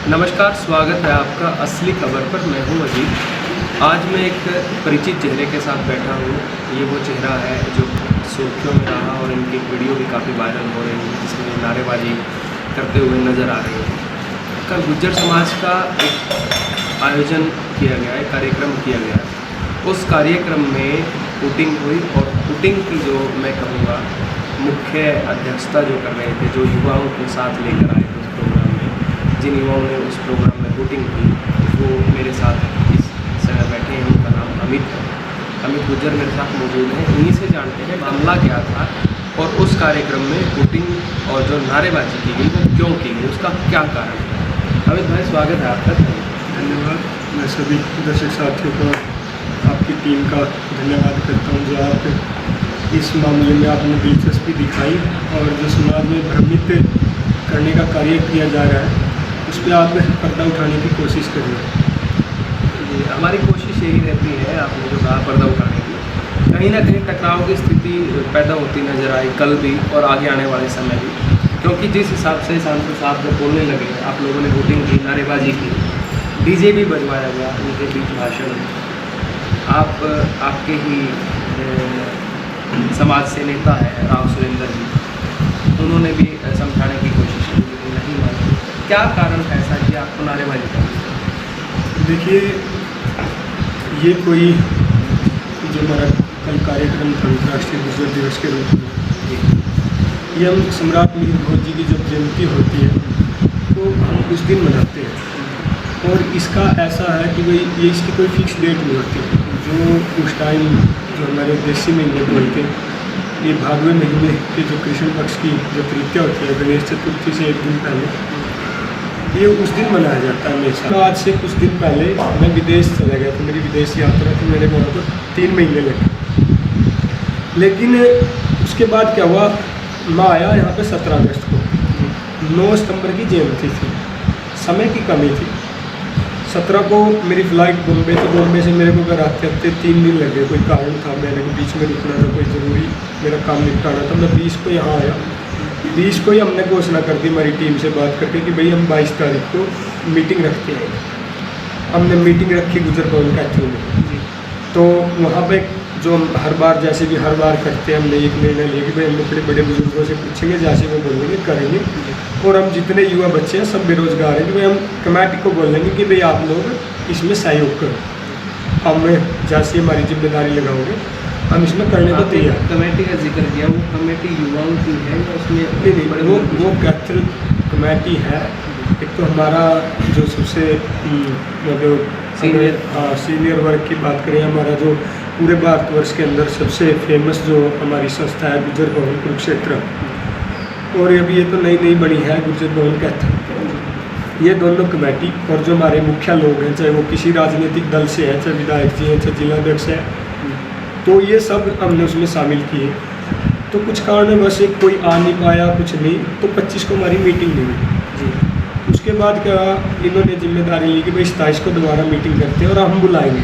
नमस्कार, स्वागत है आपका असली खबर पर। मैं हूं अजीत। आज मैं एक परिचित चेहरे के साथ बैठा हूं। ये वो चेहरा है जो सुर्खियों में रहा और इनकी वीडियो भी काफ़ी वायरल हो रही है, जिसमें नारेबाजी करते हुए नज़र आ रही है। कल गुज्जर समाज का एक आयोजन किया गया है, कार्यक्रम किया गया। उस कार्यक्रम में वोटिंग हुई और वोटिंग की जो मैं कहूँगा मुख्य अध्यक्षता जो कर रहे थे, जो युवाओं के साथ लेकर आए थे उस प्रोग्राम में, जिन युवाओं ने उस प्रोग्राम में वोटिंग की, वो मेरे साथ इस समय बैठे हैं। उनका नाम अमित है। अमित गुज्जर मेरे साथ मौजूद हैं। उन्हीं से जानते हैं मामला क्या था और उस कार्यक्रम में वोटिंग और जो नारेबाजी की गई वो क्यों की गई, उसका क्या कारण है। अमित भाई, स्वागत है आपका। धन्यवाद। मैं सभी दर्शक साथियों को, आपकी टीम का धन्यवाद करता हूँ जो आप इस मामले में आपने दिलचस्पी दिखाई और जो समाज में भ्रमित करने का कार्य किया जा रहा है उस पर आप पर्दा उठाने की कोशिश कर रहे हैं। हमारी कोशिश यही रहती है, आपने जो कहा पर्दा उठाने की, कहीं ना कहीं टकराव की स्थिति पैदा होती नज़र आई कल भी और आगे आने वाले समय भी, क्योंकि जिस हिसाब से सांसद साहब जब बोलने लगे, आप लोगों ने वोटिंग की, नारेबाजी की, डीजे भी बजवाया गया उनके बीच भाषण में। आपके ही समाज से नेता है राव सुरेंद्र जी, उन्होंने भी समझाने की कोशिश की लेकिन नहीं मानी। क्या कारण है ऐसा कि आपको नारेबाजी करनी? देखिए, ये कोई जो हमारा कल कार्यक्रम था अंतर्राष्ट्रीय गुज्जर दिवस के रूप में, ये हम सम्राट मिहिर भोज जी की जब जयंती होती है तो हम उस दिन मनाते हैं। और इसका ऐसा है कि भाई ये इसकी कोई फिक्स डेट नहीं होती। जो उस टाइम जो हमारे देसी महीने बोलते हैं, ये भादवे महीने के जो कृष्ण पक्ष की जो तृतीया होती है, गणेश चतुर्थी से एक दिन पहले, ये उस दिन मनाया जाता है हमेशा। तो आज से कुछ दिन पहले मैं विदेश चला गया था, मेरी विदेश यात्रा थी, मेरे वहाँ पर 3 महीने लगे। लेकिन उसके बाद क्या हुआ, मैं आया यहाँ पे 17 अगस्त को, 9 सितंबर की जयंती थी, समय की कमी थी। 17 को मेरी फ़्लाइट बॉम्बे, तो बॉम्बे से मेरे को घर आते आते 3 दिन लगे। कोई कारण था, मैंने बीच में रुकना था, कोई ज़रूरी मेरा काम निपटाना था। मैं 20 को यहाँ आया। 20 को ही हमने घोषणा कर दी हमारी टीम से बात करके कि भाई हम 22 तारीख को मीटिंग रखते हैं। हमने मीटिंग रखी गुज्जर भवन कैथल में। तो वहाँ पे जो हम हर बार जैसे भी हर बार करते हैं, हमने एक निर्णय लिया कि भाई हम अपने बड़े बुजुर्गों से पूछेंगे, जैसे वो बोलेंगे करेंगे। और हम जितने युवा बच्चे हैं सब बेरोजगार हैं कि भाई हम कमेटी को बोलेंगे कि भाई आप लोग इसमें सहयोग करो, हम जैसे हमारी जिम्मेदारी लगाओगे हम इसमें करने को तैयार। कमेटी का जिक्र किया, वो कमेटी युवाओं की है या उसमें? नहीं, वो कैथल कमेटी है। एक तो हमारा जो सबसे मतलब सीनियर वर्ग की बात करें, हमारा जो पूरे भारतवर्ष के अंदर सबसे फेमस जो हमारी संस्था है गुज्जर भवन कुरुक्षेत्र, और अभी ये तो नई बनी है गुज्जर भवन कैथल। ये दोनों कमेटी और जो हमारे मुखिया लोग हैं, चाहे वो किसी राजनीतिक दल से है, चाहे विधायक जी हैं, चाहे जिलाध्यक्ष है, तो ये सब हमने उसमें शामिल किए। तो कुछ कारणवश कोई आ नहीं पाया, कुछ नहीं, तो 25 को हमारी मीटिंग नहीं हुई जी। उसके बाद क्या, इन्होंने जिम्मेदारी ली कि भाई 27 को दोबारा मीटिंग करते हैं और हम बुलाएंगे।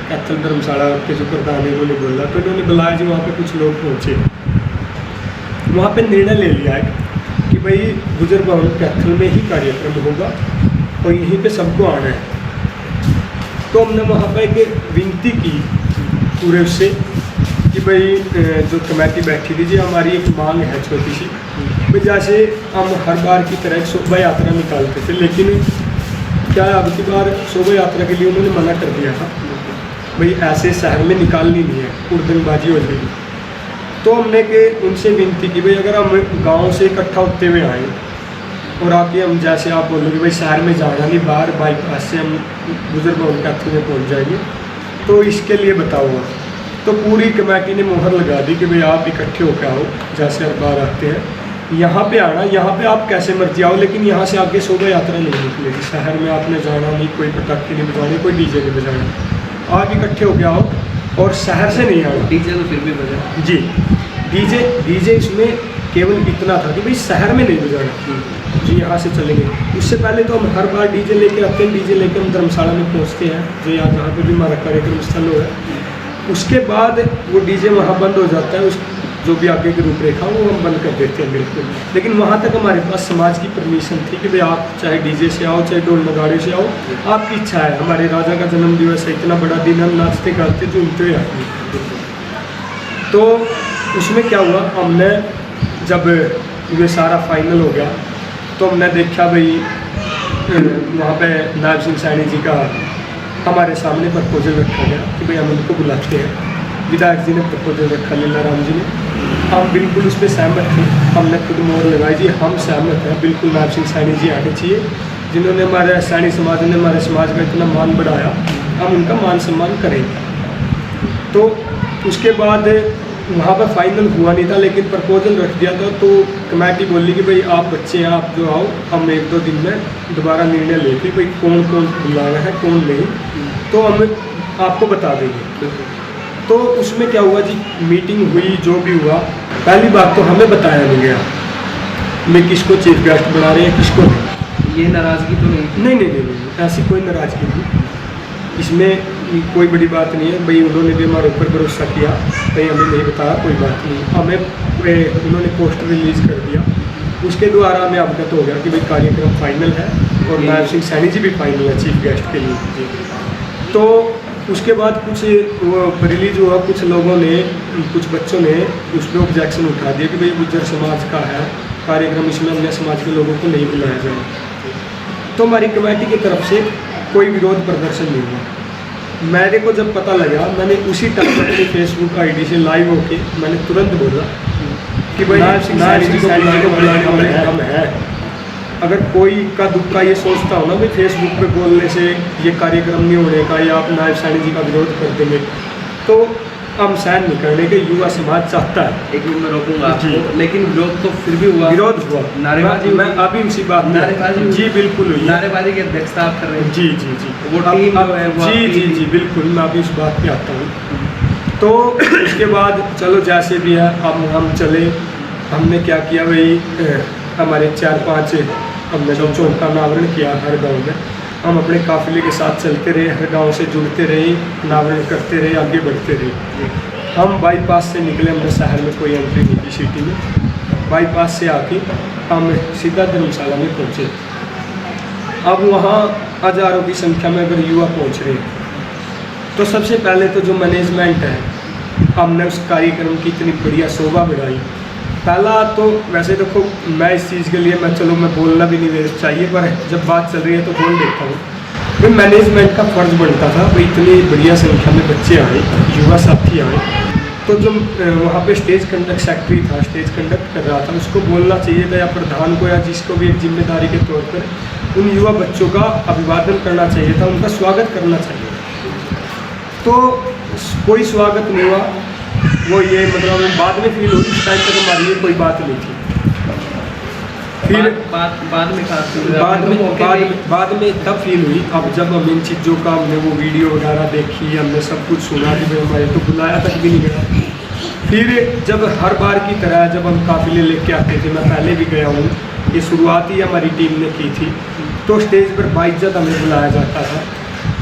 कैथल धर्मशाला के जो प्रधान है उन्होंने बोला, तो इन्होंने बुलाया जी। वहाँ पे कुछ लोग पहुँचे, वहाँ पे निर्णय ले लिया है कि भाई गुज्जर भवन कैथल में ही कार्यक्रम होगा और यहीं पे सबको आना है। तो हमने वहाँ पे एक विनती की पूरे उससे कि भाई जो कमेटी बैठी थी जी, हमारी एक मांग है छोटी सी, भाई जैसे हम हर बार की तरह एक शोभा यात्रा निकालते थे, लेकिन क्या है अब की बार शोभा यात्रा के लिए उन्होंने मना कर दिया था, भाई ऐसे शहर में निकालनी नहीं है, उड़दंगबाजी हो जाएगी। तो हमने के उनसे विनती की भाई अगर हम गांव से इकट्ठा होते हुए आए और आप ये हम जैसे आप बोलोगे भाई शहर में जाना नहीं, बाहर बाईपास से हम गुज्जर भवन कैथल में पहुँच जाएंगे, तो इसके लिए बताओ आप। तो पूरी कमेटी ने मोहर लगा दी कि भाई आप इकट्ठे होकर आओ, जैसे हर बार आते हैं, यहाँ पे आना, यहाँ पे आप कैसे मर्जी आओ, लेकिन यहाँ से आगे शोभा यात्रा नहीं निकलेगी। शहर में आपने जाना नहीं, कोई पटाखे नहीं बजाने, कोई डीजे नहीं बजाना, आप इकट्ठे होकर आओ और शहर से नहीं आना। डीजे तो फिर भी बजा जी, डीजे इसमें केवल इतना था कि भाई शहर में नहीं बजाना जी, यहाँ से चलेंगे। उससे पहले तो हम हर बार डीजे लेके आते हैं, डीजे लेके हम धर्मशाला में पहुँचते हैं जो यहाँ जहाँ पे भी हमारा कार्यक्रम स्थल हो है। उसके बाद वो डीजे वहाँ बंद हो जाता है, जो भी आगे की रूपरेखा वो हम बंद कर देते हैं बिल्कुल। लेकिन वहाँ तक हमारे पास समाज की परमिशन थी कि भाई आप चाहे डीजे से आओ, चाहे ढोल नगाड़े से आओ, आपकी इच्छा है। हमारे राजा का जन्म दिवस है, इतना बड़ा दिन, हम नाचते गाते झूमते हुए आए। तो उसमें क्या हुआ, हमने जब ये सारा फाइनल हो गया तो हमने देखा भाई वहाँ पे नायब सिंह सैनी जी का हमारे सामने प्रपोजल रखा गया कि भाई हम उनको बुलाते हैं। विधायक जी ने प्रपोजल रखा, लीला राम जी ने, हम बिल्कुल उस पर सहमत थे। हमने खुद मोहर लगाई जी हम सहमत हैं, बिल्कुल नायब सिंह सैनी जी आने चाहिए, जिन्होंने हमारे सैनी समाज ने हमारे समाज का इतना मान बढ़ाया, हम उनका मान सम्मान करेंगे। तो उसके बाद वहाँ पर फाइनल हुआ नहीं था, लेकिन प्रपोजल रख दिया था। तो कमेटी बोली कि भाई आप बच्चे हैं, आप जो आओ, हम 1-2 दिन में दोबारा निर्णय लेते भाई कौन कौन बुलाना है कौन नहीं, तो हम आपको बता देंगे। तो उसमें क्या हुआ जी, मीटिंग हुई, जो भी हुआ, पहली बात तो हमें बताया नहीं गया मैं किसको चीफ गेस्ट बना रहे हैं किसको नहीं। ये नाराज़गी तो नहीं? नहीं, ऐसी कोई नाराज़गी नहीं, इसमें कोई बड़ी बात नहीं है भाई। उन्होंने भी हमारे ऊपर भरोसा किया, भाई हमें नहीं बताया, कोई बात नहीं। हमें उन्होंने पोस्टर रिलीज़ कर दिया, उसके द्वारा हमें अवगत हो गया कि भाई कार्यक्रम फाइनल है और नायब सिंह सैनी जी भी फाइनल है चीफ गेस्ट के लिए। तो उसके बाद कुछ वो रिलीज हुआ, कुछ लोगों ने, कुछ बच्चों ने उस पर ऑब्जेक्शन उठा दिया कि भाई गुज्जर समाज का है कार्यक्रम, इसमें अन्य समाज के लोगों को नहीं बुलाया जाए। तो हमारी कमेटी की तरफ से कोई विरोध प्रदर्शन नहीं हुआ। मेरे को जब पता लगा, मैंने उसी टाइम अपनी फेसबुक आईडी से लाइव होके मैंने तुरंत बोला कि भाई नायब सिंह सैनी जी को बुलाने वाले हम हैं। अगर कोई का दुख का ये सोचता हो ना भाई फेसबुक पे बोलने से ये कार्यक्रम नहीं होने का या आप नायब सैनी जी का विरोध कर देंगे, तो हम सहन नहीं करने के, युवा समाज चाहता है। एक मिनट में रोकूंगा आपको, लेकिन विरोध तो फिर भी हुआ, विरोध हुआ, नारेबाजी, मैं अभी उसी बात में, नारेबाजी, जी बिल्कुल हुई, नारेबाजी की अध्यक्षता आप कर रहे हैं? जी वो टीम है वो जी बिल्कुल, मैं अभी उस बात पे आता हूँ। तो उसके बाद चलो जैसे भी है, अब हम चले। हमने क्या किया भाई, हमारे 4-5 हमने जो चौक का अनावरण किया हर गांव में, हम अपने काफिले के साथ चलते रहे, हर गांव से जुड़ते रहे, अनावरण करते रहे, आगे बढ़ते रहे। हम बाईपास से निकले, हमने शहर में कोई एंट्री नहीं की सिटी में, बाईपास से आके हम सीधा धर्मशाला में पहुँचे। अब वहाँ हज़ारों की संख्या में अगर युवा पहुँच रहे हैं, तो सबसे पहले तो जो मैनेजमेंट है, हमने उस कार्यक्रम की इतनी बढ़िया शोभा बढ़ाई। पहला तो वैसे देखो मैं इस चीज़ के लिए मैं बोलना भी नहीं चाहिए, पर जब बात चल रही है तो बोल देता हूँ। फिर मैनेजमेंट का फ़र्ज़ बनता था भाई इतनी बढ़िया संख्या में बच्चे आए, युवा साथी आए, तो जो वहाँ पे स्टेज कंडक्ट सेक्रेटरी था, स्टेज कंडक्ट कर रहा था, उसको बोलना चाहिए था, या प्रधान को या जिसको भी एक जिम्मेदारी के तौर पर उन युवा बच्चों का अभिवादन करना चाहिए था, उनका स्वागत करना चाहिए। तो कोई स्वागत नहीं हुआ। वो ये मतलब बाद में फील हुई, उस टाइम तक हमारी ये कोई बात नहीं थी। फिर बाद में तब फील हुई, अब जब हम इन चीज़ों का हमने वो वीडियो वगैरह देखी, हमने सब कुछ सुना कि भाई हमारे तो बुलाया तक भी नहीं गया। फिर जब हर बार की तरह जब हम काफिले लेके आते थे, मैं पहले भी गया हूँ, ये शुरुआत ही हमारी टीम ने की थी, तो स्टेज पर बाइज्जत हमें बुलाया जाता था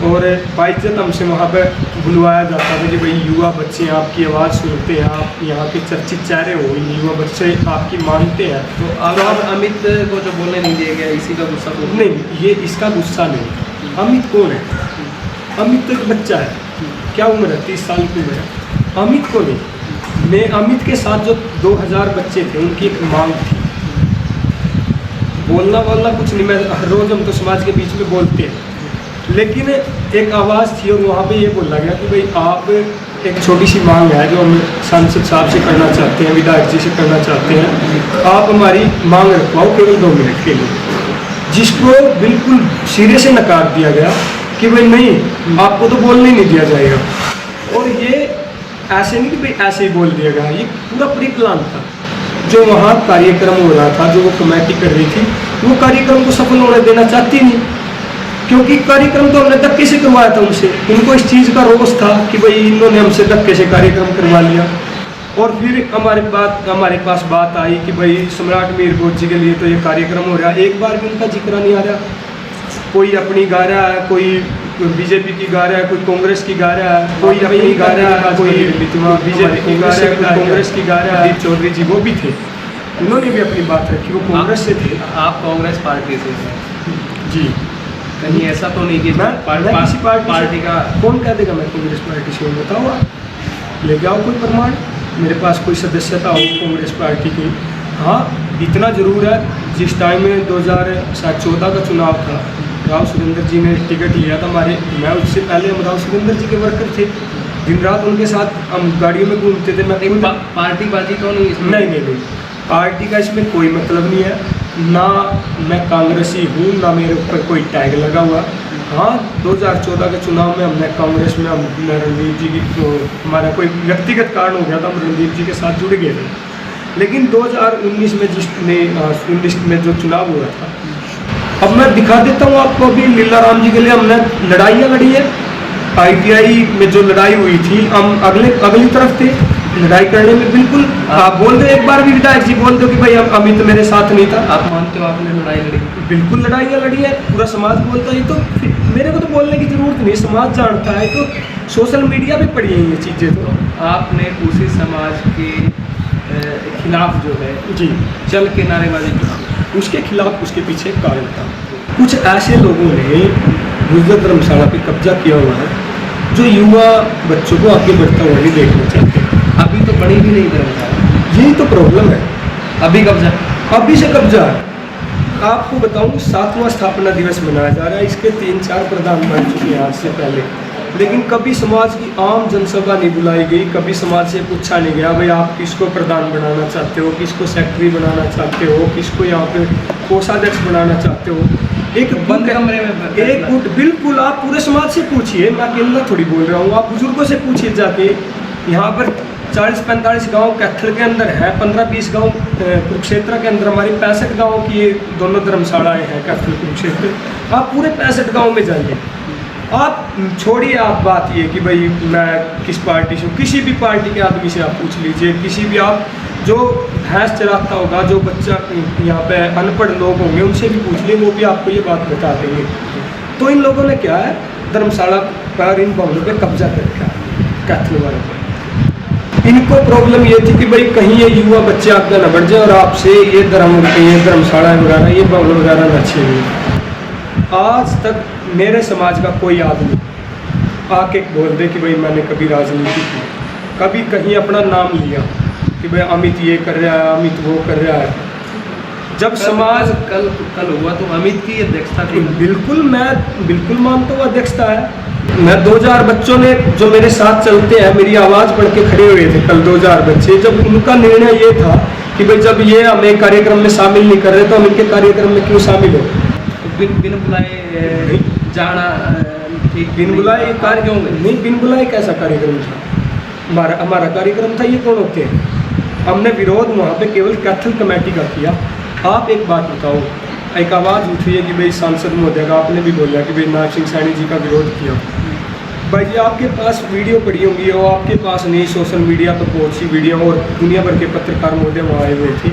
और बाइज्जत हमसे वहाँ पर बुलवाया जाता था कि भाई युवा बच्चे आपकी आवाज़ सुनते हैं, आप यहाँ के चर्चित चेहरे हो, युवा बच्चे आपकी मानते हैं। तो अब अमित को जो बोलने नहीं दिया गया, इसी का गुस्सा? तो नहीं, ये इसका गुस्सा नहीं। अमित कौन है? अमित तो एक बच्चा है, क्या उम्र है? 30 साल की उम्र है। अमित को नहीं, मैं अमित के साथ जो 2000 बच्चे थे उनकी एक मांग थी, बोलना कुछ नहीं, मैं हर रोज़ हम तो समाज के बीच में बोलते हैं, लेकिन एक आवाज़ थी और वहाँ पे ये बोला गया कि भाई आप, एक छोटी सी मांग है जो हम सांसद साहब से करना चाहते हैं, विधायक जी से करना चाहते हैं, आप हमारी मांग रखवाओ केवल 2 मिनट के लिए। जिसको बिल्कुल सिरे से नकार दिया गया कि भाई नहीं, आपको तो बोलने नहीं दिया जाएगा। और ये ऐसे नहीं कि भाई ऐसे ही बोल दिया गया, ये पूरा प्री प्लान था। जो वहाँ कार्यक्रम हो रहा था, जो वो कमेटी कर रही थी, वो कार्यक्रम को सफल होने देना चाहती नहीं, क्योंकि कार्यक्रम तो हमने धक्के से करवाया था उनसे। उनको इस चीज़ का रोष था कि भाई इन्होंने हमसे धक्के से कार्यक्रम करवा लिया। और फिर हमारे पास बात आई कि भाई सम्राट मीर भोज जी के लिए तो ये कार्यक्रम हो रहा है, एक बार भी उनका जिक्र नहीं आ रहा। कोई अपनी गा रहा है, कोई कोई बीजेपी की गा रहा है, कोई कांग्रेस की गा रहा है, कोई अपनी गा रहा है, कोई बीजेपी की गा रहा है, कोई कांग्रेस की गा रहा है। चौधरी जी वो भी थे, उन्होंने भी अपनी बात रखी, वो कांग्रेस से थे। आप कांग्रेस पार्टी से हैं जी। कहीं ऐसा तो नहीं कि मैं किसी पार्टी का कौन कह देगा मैं कांग्रेस पार्टी से हूँ? बताओ आप, लेके आओ कोई प्रमाण, मेरे पास कोई सदस्यता हो कांग्रेस पार्टी की। हाँ, इतना ज़रूर है, जिस टाइम में 2014 का चुनाव था, राव सुरेंद्र जी ने टिकट लिया था हमारे, मैं उससे पहले हम राव सुरेंद्र जी के वर्कर थे, दिन रात उनके साथ हम गाड़ियों में घूमते थे। मैं पार्टी बाजी तो नहीं इसमें? नहीं, पार्टी का इसमें कोई मतलब नहीं है, ना मैं कांग्रेसी हूँ, ना मेरे ऊपर कोई टैग लगा हुआ। हाँ, 2014 के चुनाव में हमने कांग्रेस में हम रणदीप जी की तो हमारा कोई व्यक्तिगत कारण हो गया था, हम रणदीप जी के साथ जुड़ गए थे। लेकिन 2019 में 19 में जो चुनाव हुआ था, अब मैं दिखा देता हूँ आपको। अभी लीला राम जी के लिए हमने लड़ाइयाँ लड़ी है। ITI में जो लड़ाई हुई थी, हम अगली तरफ थे लड़ाई करने में। बिल्कुल आप बोल दो, एक बार भी विधायक जी बोल दो कि भाई अमित मेरे साथ नहीं था। आप मानते हो आपने लड़ाई लड़ी? बिल्कुल लड़ाइयाँ लड़ी है, पूरा समाज बोलता है। तो मेरे को तो बोलने की जरूरत नहीं, समाज जानता है। तो सोशल मीडिया पे पड़ी है ये चीज़ें। तो आपने उसी समाज के खिलाफ जो है जी चल के नारेबाजी की, उसके खिलाफ उसके पीछे एक कारण था। कुछ ऐसे लोगों ने गुर्जर धर्मशाला पे कब्जा किया हुआ है, जो युवा बच्चों को आगे बढ़ता हुआ नहीं देखना चाहते। अभी तो बड़ी भी नहीं धर्मशाला, यही तो प्रॉब्लम है। अभी कब्जा, अभी से कब्जा है। आपको बताऊं, 7वां स्थापना दिवस मनाया जा रहा है, इसके 3-4 प्रधान बन चुके हैं आज से पहले, लेकिन कभी समाज की आम जनसभा नहीं बुलाई गई, कभी समाज से पूछा नहीं गया भाई आप किसको प्रधान बनाना चाहते हो, किसको सेक्रेटरी बनाना चाहते हो, किसको यहाँ पे कोषाध्यक्ष बनाना चाहते हो। एक बंद कमरे में एक गुट, बिल्कुल आप पूरे समाज से पूछिए, मैं अकेला थोड़ी बोल रहा हूँ। आप बुजुर्गों से पूछिए जाके, यहाँ पर 40-45 गांव कैथल के अंदर है, 15-20 गांव कुरुक्षेत्र के अंदर, हमारी 65 गाँव की ये दोनों धर्मशालाएँ हैं, कैथल कुरुक्षेत्र। आप पूरे 65 गाँव में जाइए, आप छोड़िए आप बात ये कि भाई मैं किस पार्टी से हूँ, किसी भी पार्टी के आदमी से आप पूछ लीजिए, किसी भी आप जो भैंस चराता होगा, जो बच्चा यहाँ पे अनपढ़ लोग होंगे उनसे भी पूछ लिए, वो भी आपको ये बात बता देंगे। तो इन लोगों ने क्या है, धर्मशाला पर इन भवनों पे कब्जा कर रखा है कैथल वालों पर। इनको प्रॉब्लम ये थी कि भाई कहीं ये युवा बच्चे आगे न बढ़ जाए और आपसे ये धर्मशाला वगैरह, ये भवन वगैरह न छीने। आज तक मेरे समाज का कोई आदमी आके बोल दे कि भाई मैंने कभी राजनीति की, कभी कहीं अपना नाम लिया कि भाई अमित ये कर रहा है, अमित वो कर रहा है। जब समाज कल हुआ तो अमित की अध्यक्षता थी। बिल्कुल, मैं बिल्कुल मानता हूँ अध्यक्षता है। मैं 2000 बच्चों ने जो मेरे साथ चलते हैं, मेरी आवाज़ पढ़ के खड़े हुए थे कल 2000 बच्चे। जब उनका निर्णय ये था कि भाई जब ये हमें कार्यक्रम में शामिल नहीं कर रहे तो हम इनके कार्यक्रम में क्यों शामिल हो। बिन बुलाए जाना ठीक, बिन बुलाए कार्य क्यों नहीं, बिन बुलाए कैसा कार्यक्रम था? हमारा कार्यक्रम था। ये कौन होते हैं? हमने विरोध वहाँ पे केवल कैथल कमेटी का किया। आप एक बात बताओ, एक आवाज़ उठी है कि भाई सांसद महोदय का, आपने भी बोला कि भाई नायब सिंह सैनी जी का विरोध किया। भाई जी आपके पास वीडियो पड़ी होंगी, और आपके पास नहीं, सोशल मीडिया पर बहुत सी वीडियो, और दुनिया भर के पत्रकार महोदय वहाँ आए हुए थे।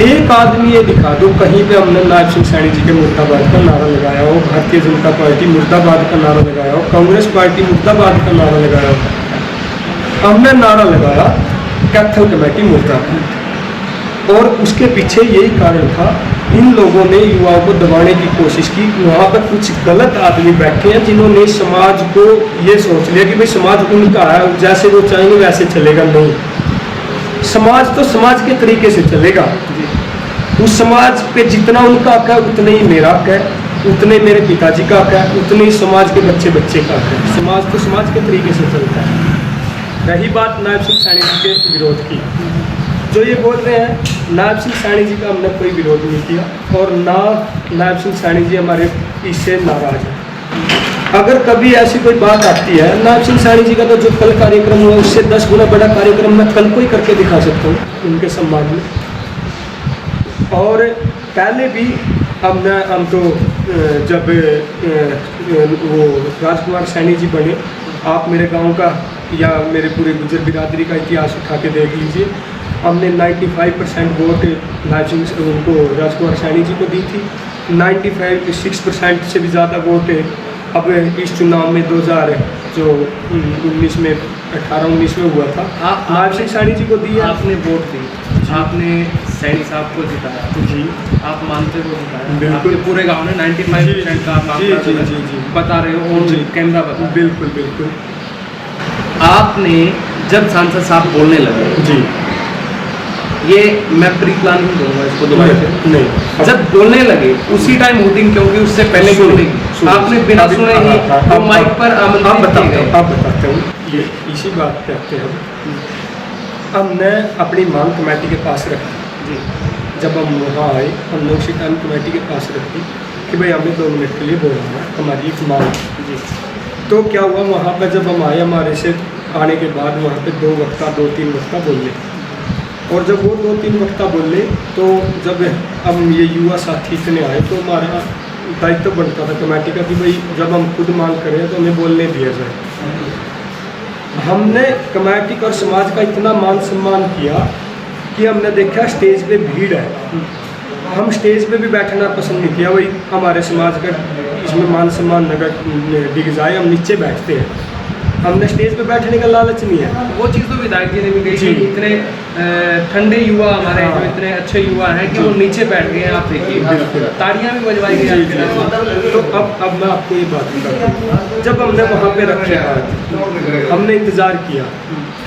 एक आदमी ये दिखा दो कहीं पे हमने नायब सिंह सैनी जी के मुर्दाबाद का नारा लगाया हो, भारतीय जनता पार्टी मुर्दाबाद का नारा लगाया हो, कांग्रेस पार्टी मुर्दाबाद का नारा लगाया हो। हमने नारा लगाया कैथल कमेटी मुर्दाबाद, और उसके पीछे यही कारण था, इन लोगों ने युवाओं को दबाने की कोशिश की। वहाँ पर कुछ गलत आदमी बैठे हैं जिन्होंने समाज को ये सोच लिया कि भाई समाज उनका है, जैसे वो चाहेंगे वैसे चलेगा। नहीं, समाज तो समाज के तरीके से चलेगा। उस समाज पे जितना उनका हक है उतना ही मेरा हक है, उतने मेरे पिताजी का हक है, उतने ही समाज के बच्चे का हक है। समाज तो समाज के तरीके से चलता है। रही बात नायब सिंह सैनी जी के विरोध की, जो ये बोल रहे हैं, नायब सिंह सैनी जी का हमने कोई विरोध नहीं किया, और ना नायब सिंह सैनी जी हमारे इससे नाराज है। अगर कभी ऐसी कोई बात आती है, नायब सिंह सैनी जी का तो जो कल कार्यक्रम हुआ उससे 10 गुना बड़ा कार्यक्रम मैं कल को ही करके दिखा सकता हूँ उनके सम्मान में। और पहले भी हम तो जब वो राजकुमार सैनी जी बने, आप मेरे गांव का या मेरे पूरे गुजर बिरादरी का इतिहास उठा के देख लीजिए, हमने 95% वोट नायब सिंह उनको राजकुमार सैनी जी को दी थी। 95-6% से भी ज़्यादा वोट अब इस चुनाव में 2019 में 18-19 में हुआ था, नायब सिंह सैनी जी को दिया। आपने वोट दी, आपने सैनी साहब को जिताया जी, आप मानते हो जिताया, बिल्कुल। आपके पूरे गांव ने 95% का आप जी, आंकड़ा जी, जो है जी, जी। बता रहे हो, ऑन जी। कैमरा बता रहे बिल्कुल बिल्कुल। हो। आपने जब सांसद साहब बोलने लगे, जी, ये मैं प्री प्लान नहीं दूंगा इसको दोबारा से, नहीं, जब बोलने लगे उसी टाइम वोटिंग, क्योंकि उससे पहले बोलने की आपने बिना सुने ही वो माइक पर आप आमंत्रित किए गए। बताते हूँ, ये इसी बात पे आते हैं। हमने अपनी मांग कमेटी के पास रखी जी जब हम वहाँ आए, हमने उसी टाइम कमेटी के पास रखी कि भाई हमें 2 मिनट के लिए बोलना है, हमारी एक मांग। जी तो क्या हुआ, वहाँ पर जब हम आए, हमारे से आने के बाद वहाँ पे 2 वक्ता 2-3 वक्ता बोले, और जब वो 2-3 वक्ता बोले तो जब हम ये युवा साथी इतने आए तो हमारा दायित्व बनता था कमेटी का कि भाई जब हम खुद मांग करें तो हमें बोलने दिया जाए। हमने कमेटी का और समाज का इतना मान सम्मान किया कि हमने देखा स्टेज पे भीड़ है, हम स्टेज पे भी बैठना पसंद नहीं किया, भाई हमारे समाज का इसमें मान सम्मान नगर दिख जाए, हम नीचे बैठते हैं, हमने स्टेज पे बैठने का लालच नहीं है। वो चीज़ तो विधायक जी ने भी कही जी। कि इतने ठंडे युवा हमारे हाँ। जो इतने अच्छे युवा हैं कि वो नीचे बैठ गए हैं, आप देखिए बिल्कुल। तालियां भी बजवाई गई जी, आपके जी। नाम। तो अब मैं आपको ये बात बताता हूँ, जब हमने वहाँ पे रखे हाथ, हमने इंतज़ार किया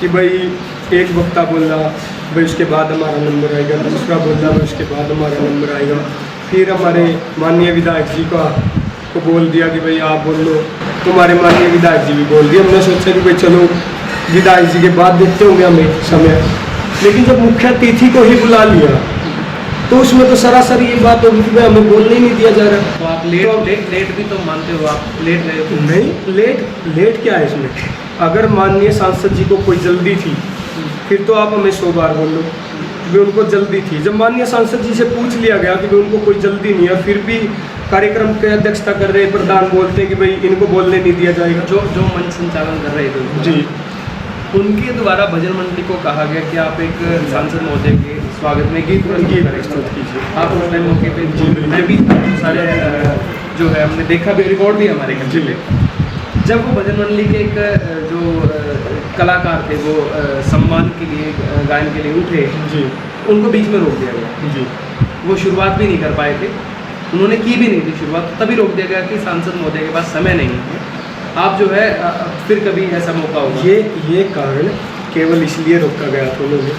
कि भाई एक वक्ता बोला, भाई उसके बाद हमारा नंबर आएगा, दूसरा बोला, भाई उसके बाद हमारा नंबर आएगा, फिर हमारे माननीय विधायक जी को बोल दिया कि भाई आप बोल लो, तुम्हारे माननीय विधायक जी भी बोल दिया। हमने सोचा कि भाई चलो विधायक जी के बाद देखते होंगे हमें समय, लेकिन जब मुख्य अतिथि को ही बुला लिया तो उसमें तो सरासर ये बात होगी कि भाई हमें बोलने ही नहीं दिया जा रहा। तो आप लेट भी तो मानते हो, आप लेट रहे हो। नहीं, लेट क्या है इसमें? अगर माननीय सांसद जी को कोई जल्दी थी फिर तो आप हमें 100 बार बोल लो कि उनको जल्दी थी। जब माननीय सांसद जी से पूछ लिया गया कि भाई उनको कोई जल्दी नहीं है, फिर भी कार्यक्रम की अध्यक्षता कर रहे प्रधान बोलते हैं कि भाई इनको बोलने नहीं दिया जाएगा। जो मंच संचालन कर रहे थे जी, उनके द्वारा भजन मंडली को कहा गया कि आप एक सांसद महोदय के स्वागत में गीत प्रस्तुत कीजिए। आप उस टाइम मौके पे जी, बिल्कुल। मैं भी सारे जो है हमने देखा भी, रिकॉर्ड भी हमारे घर जी। पे। जब वो भजन मंडली के एक जो कलाकार थे वो सम्मान के लिए गायन के लिए उठे, जी, उनको बीच में रोक दिया गया। जी, वो शुरुआत भी नहीं कर पाए थे, उन्होंने की भी नहीं थी शुरुआत, तभी रोक दिया गया कि सांसद महोदय के पास समय नहीं है, आप जो है फिर कभी ऐसा मौका होगा। ये कारण केवल इसलिए रोका गया था उन्होंने,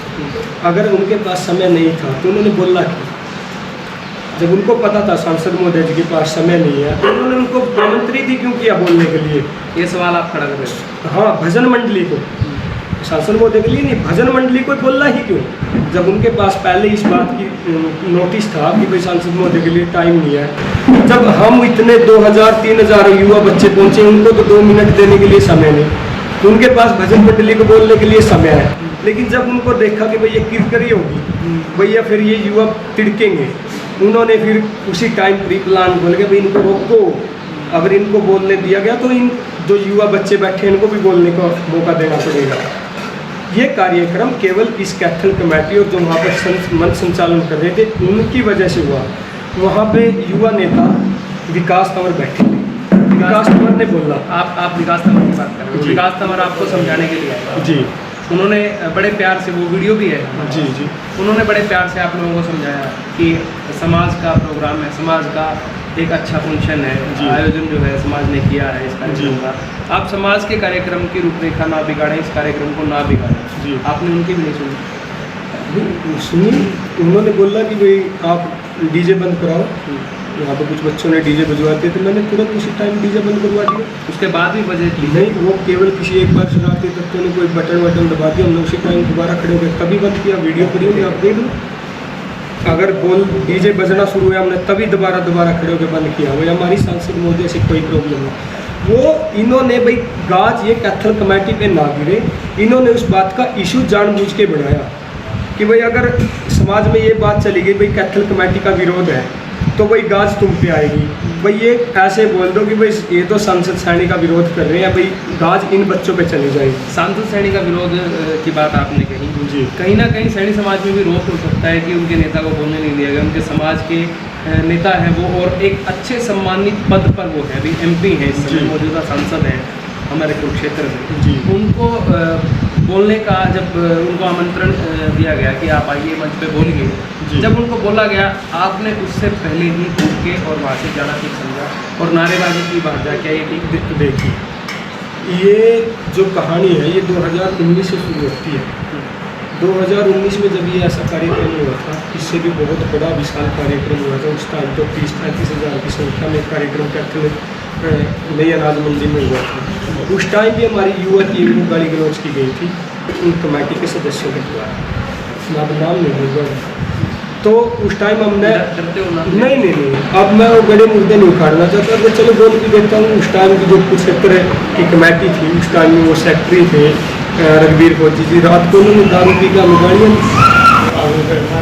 अगर उनके पास समय नहीं था तो उन्होंने बोला कि जब उनको पता था सांसद महोदय जी के पास समय नहीं है तो उन्होंने उनको आमंत्रित ही क्यों किया बोलने के लिए? ये सवाल आप खड़ा कर रहे हो। हाँ, भजन मंडली को, शासन महोदय के लिए नहीं, भजन मंडली को बोलना ही क्यों? जब उनके पास पहले इस बात की नोटिस था कि भाई सांसद महोदय के लिए टाइम नहीं है, जब हम इतने 2000-3000 युवा बच्चे पहुंचे, उनको तो 2 मिनट देने के लिए समय नहीं, उनके पास भजन मंडली को बोलने के लिए समय है। लेकिन जब उनको देखा कि भाई ये किरकरी होगी, भैया फिर ये युवा तिड़केंगे, उन्होंने फिर उसी टाइम प्री प्लान बोल के भाई इनको रोको, अगर इनको बोलने दिया गया तो इन जो युवा बच्चे बैठे इनको भी बोलने का मौका देना पड़ेगा। ये कार्यक्रम केवल इस कैथल कमेटी और जो वहाँ पर मंच संचालन कर रहे थे उनकी वजह से हुआ। वहाँ पे युवा नेता विकास तंवर बैठे थे, विकास तंवर ने बोला, आप विकास तंवर की बात कर रहे हो। जी। विकास तंवर आपको समझाने के लिए आए, जी, उन्होंने बड़े प्यार से, वो वीडियो भी है, जी, जी, उन्होंने बड़े प्यार से आप लोगों को समझाया कि समाज का प्रोग्राम है, समाज का एक अच्छा फंक्शन है, जी। आयोजन जो है समाज ने किया है इस कार्यक्रम जी। का, आप समाज के कार्यक्रम की रूपरेखा ना बिगाड़ें, इस कार्यक्रम को ना बिगाड़ें। जी। आपने उनकी भी नहीं सुनी। सुनी, उन्होंने बोला कि भाई आप डीजे बंद कराओ, यहाँ पे कुछ बच्चों ने डीजे बजवाते थे, मैंने तुरंत उसी टाइम डीजे बंद करवा दिया। उसके बाद भी बजे थी नहीं, वो केवल किसी एक बार शरारती तत्वों ने कोई बटन दबा दिया, हमने उसी टाइम दोबारा खड़े हो गए, तभी बंद किया। वीडियो पड़ी होगी, आप देख लो, अगर बोल डीजे बजना शुरू हुआ हमने तभी दोबारा खड़े होकर बंद किया। भाई हमारी सांसद महोदय से कोई प्रॉब्लम है, वो इन्होंने भाई गाज ये कैथल कमेटी पे ना गिरे, इन्होंने उस बात का इशू जानबूझ के बढ़ाया कि भाई अगर समाज में ये बात चली गई भाई कैथल कमेटी का विरोध है तो भाई गाज तुम पे आएगी। भाई ये ऐसे बोल दो कि भाई ये तो सांसद सैनी का विरोध कर रहे हैं, भाई गाज इन बच्चों पे चली जाएगी। सांसद सैनी का विरोध की बात आपने कही, जी, कहीं ना कहीं सैनी समाज में भी रोक हो सकता है कि उनके नेता को बोलने नहीं दिया गया, उनके समाज के नेता है वो, और एक अच्छे सम्मानित पद पर वो है, अभी MP है इस समय, मौजूदा सांसद हैं हमारे कुरुक्षेत्र में जी। उनको बोलने का जब उनको आमंत्रण दिया गया कि आप आइए मंच पे बोलिए, जब उनको बोला गया आपने उससे पहले ही उठ के और वहाँ से जाना ठीक समझा और नारेबाजी की बात जा, क्या ये ठीक? देखिए ये जो कहानी है ये 2019 से शुरू होती है। 2019 में जब ये ऐसा कार्यक्रम हुआ था, इससे भी बहुत बड़ा विशाल कार्यक्रम हुआ था। उस टाइम तो 30-35 हज़ार की संख्या में कार्यक्रम कैथल नई अनाज मंडी में हुआ था। उस टाइम भी हमारी युवा टीम को गाली गलौज की गई थी उन कमेटी के सदस्यों के द्वारा, मैं अब नाम नहीं लूँगा। तो उस टाइम हमने नहीं, अब मैं वो बड़े मुद्दे नहीं उखाड़ना चाहता, मैं चलो बोल भी देता हूँ। उस टाइम की जो कुरुक्षेत्र की कमेटी थी, उस टाइम में वो सेक्रेटरी थे रघुवीर फौजी जी, रात को उन्होंने दारू पी के हमें गाड़ियाँ